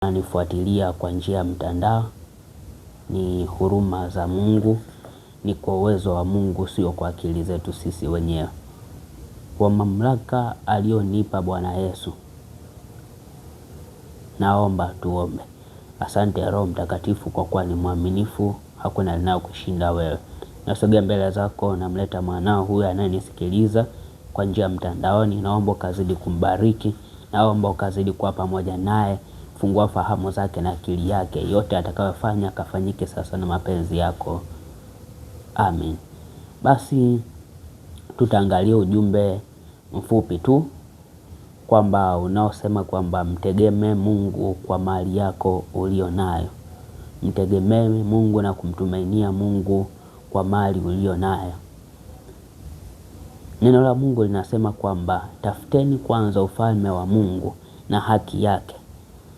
Unanifuatilia kwa njia ya mtandao, ni huruma za Mungu, ni kwa uwezo wa Mungu, sio kwa akili zetu sisi wenyewe. Kwa mamlaka alionipa Bwana Yesu, naomba tuombe. Asante Roho Mtakatifu kwa kuwa ni mwaminifu, hakuna linalo kushinda wewe. Nasogea mbele zako, namleta mwanao huyu anayenisikiliza kwa njia ya mtandaoni. Naomba ukazidi kumbariki, naomba ukazidi kuwa pamoja naye. Fungua fahamu zake na akili yake, yote atakayofanya kafanyike sasa na mapenzi yako. Amen. Basi tutaangalia ujumbe mfupi tu kwamba unaosema kwamba mtegemee Mungu kwa mali yako ulio nayo. Mtegemee Mungu na kumtumainia Mungu kwa mali ulio nayo. Neno la Mungu linasema kwamba tafuteni kwanza ufalme wa Mungu na haki yake,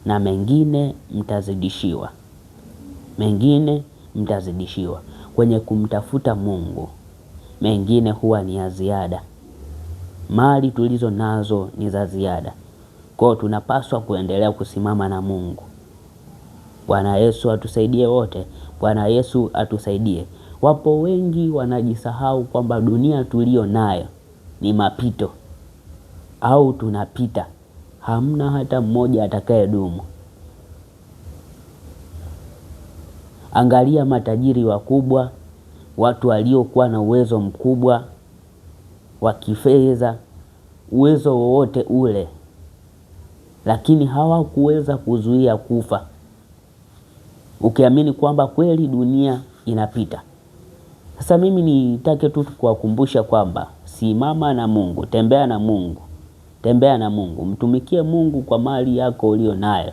na mengine mtazidishiwa. Mengine mtazidishiwa. Kwenye kumtafuta Mungu, mengine huwa ni ya ziada. Mali tulizo nazo ni za ziada. Kwa hiyo tunapaswa kuendelea kusimama na Mungu. Bwana Yesu atusaidie wote. Bwana Yesu atusaidie. Wapo wengi wanajisahau kwamba dunia tulio nayo ni mapito, au tunapita. Hamna hata mmoja atakaye dumu. Angalia matajiri wakubwa, watu waliokuwa na uwezo mkubwa wa kifedha, uwezo wowote ule, lakini hawakuweza kuzuia kufa. Ukiamini kwamba kweli dunia inapita. Sasa mimi nitake tu kuwakumbusha kwamba simama na Mungu, tembea na Mungu. Tembea na Mungu, mtumikie Mungu kwa mali yako ulio nayo.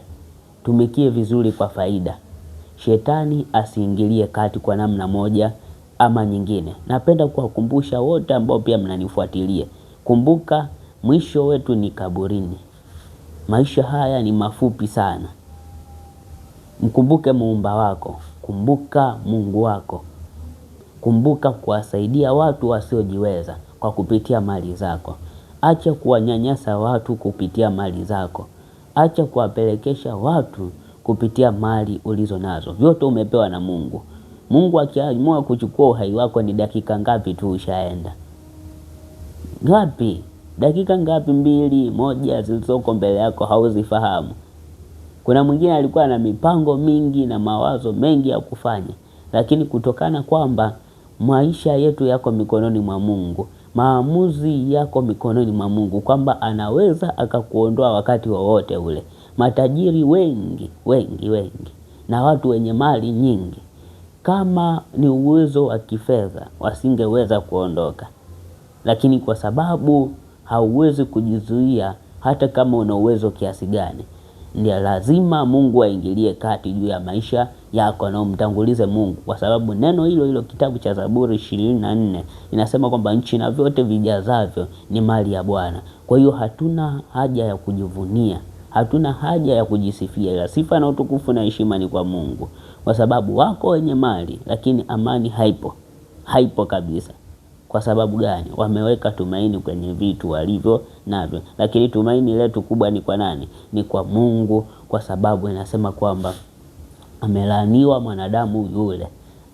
Tumikie vizuri kwa faida. Shetani asiingilie kati kwa namna moja ama nyingine. Napenda kuwakumbusha wote ambao pia mnanifuatilia. Kumbuka mwisho wetu ni kaburini. Maisha haya ni mafupi sana. Mkumbuke muumba wako. Kumbuka Mungu wako. Kumbuka kuwasaidia watu wasiojiweza kwa kupitia mali zako. Acha kuwanyanyasa watu kupitia mali zako. Acha kuwapelekesha watu kupitia mali ulizo nazo. Vyote umepewa na Mungu. Mungu akiamua kuchukua uhai wako ni dakika ngapi tu ushaenda. Ngapi? Dakika ngapi? 2, 1 zilizoko mbele yako hauzifahamu. Kuna mwingine alikuwa na mipango mingi na mawazo mengi ya kufanya, lakini kutokana kwamba maisha yetu yako mikononi mwa Mungu, maamuzi yako mikononi mwa Mungu, kwamba anaweza akakuondoa wakati wowote ule. Matajiri wengi na watu wenye mali nyingi, kama ni uwezo wa kifedha, wasingeweza kuondoka. Lakini kwa sababu hauwezi kujizuia, hata kama una uwezo kiasi gani, ndio lazima Mungu aingilie kati juu ya maisha yako na umtangulize Mungu. Kwa sababu neno hilo hilo kitabu cha Zaburi 24 inasema kwamba nchi na vyote vijazavyo ni mali ya Bwana. Kwa hiyo hatuna haja ya kujivunia, hatuna haja ya kujisifia, ila sifa na utukufu na heshima ni kwa Mungu. Kwa sababu wako wenye mali, lakini amani haipo kabisa. Kwa sababu gani? Wameweka tumaini kwenye vitu walivyo navyo. Lakini tumaini letu kubwa ni kwa nani? Ni kwa Mungu. Kwa sababu inasema kwamba amelaaniwa mwanadamu yule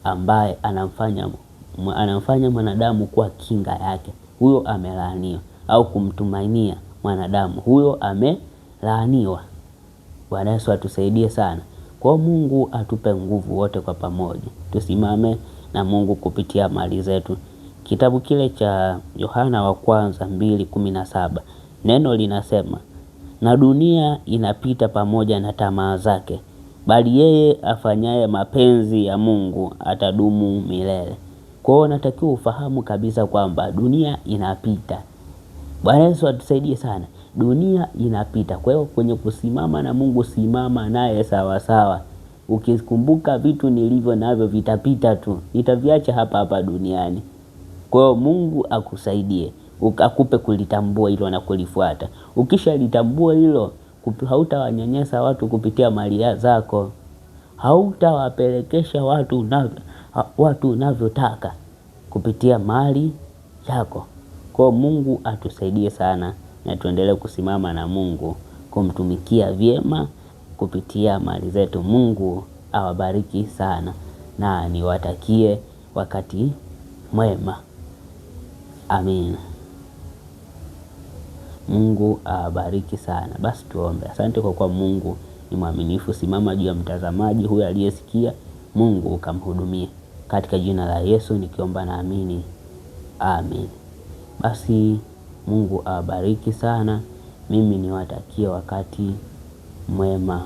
ambaye anamfanya mwanadamu kuwa kinga yake. Huyo amelaaniwa. Au kumtumainia mwanadamu, huyo amelaaniwa. Bwana Yesu atusaidie sana. Kwa Mungu atupe nguvu wote kwa pamoja. Tusimame na Mungu kupitia mali zetu. Kitabu kile cha Yohana wa kwanza 2:17, neno linasema, na dunia inapita pamoja na tamaa zake, bali yeye afanyaye mapenzi ya Mungu atadumu milele. Kwa hiyo natakiwa ufahamu kabisa kwamba dunia inapita. Bwana Yesu atusaidie sana. Dunia inapita. Kwa hiyo kwenye kusimama na Mungu, simama naye sawa sawa. Ukikumbuka vitu nilivyo navyo vitapita tu. Nitaviacha hapa duniani. Kwa hiyo Mungu akusaidie, akupe kulitambua hilo na kulifuata. Ukisha litambua hilo, hautawanyanyasa watu kupitia mali zako. Hautawapelekesha watu unavyotaka kupitia mali yako. Kwa Mungu atusaidie sana, na tuendelee kusimama na Mungu, kumtumikia vyema kupitia mali zetu. Mungu awabariki sana na niwatakie wakati mwema. Amina. Mungu awabariki sana. Basi tuombe. Asante kwa kuwa Mungu ni mwaminifu. Simama juu ya mtazamaji huyu aliyesikia, Mungu ukamhudumie. Katika jina la Yesu nikiomba na amini. Amen. Basi Mungu awabariki sana. Mimi niwatakie wakati mwema.